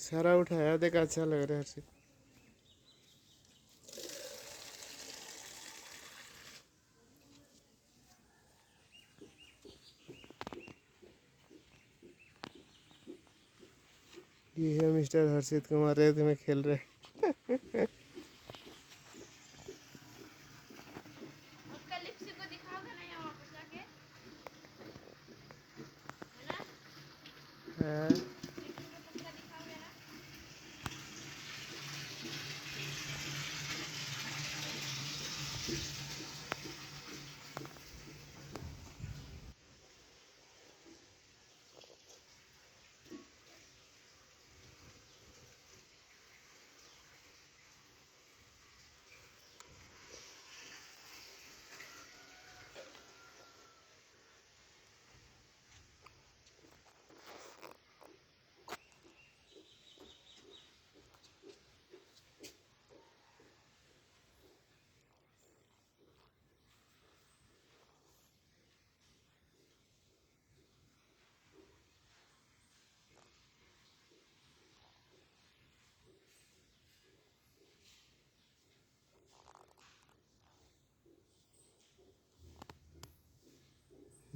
सारा उठाया, देख अच्छा लग रहा है हर्षित। ये है मिस्टर हर्षित कुमार, रेत में खेल रहे। हाँ।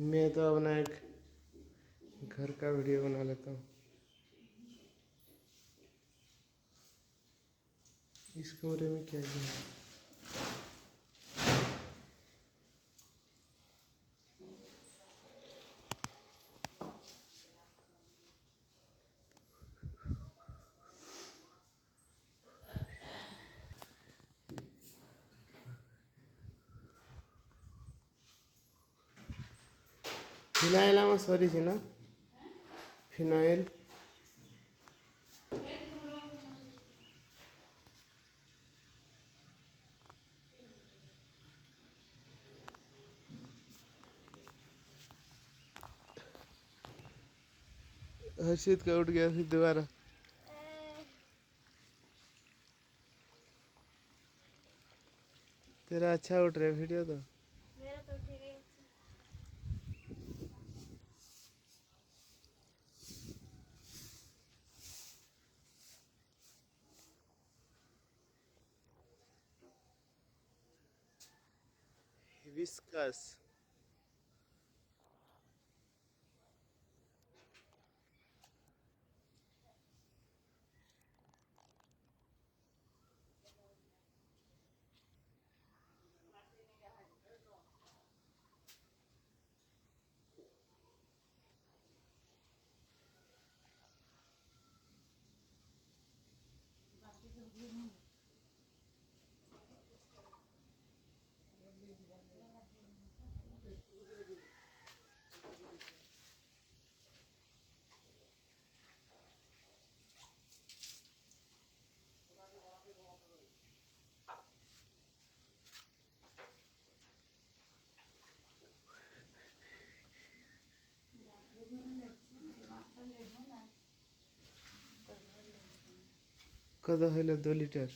मैं तो अपना एक घर का वीडियो बना लेता हूँ। इस कमरे में क्या है? फिनाइल आम सरी ना, फिनाइल हर्षित का उठ गया फिर दोबारा। तेरा अच्छा उठ रहा है वीडियो तो। मेरा तो ठीक है। हिबिस्कस। कद है 2 लीटर।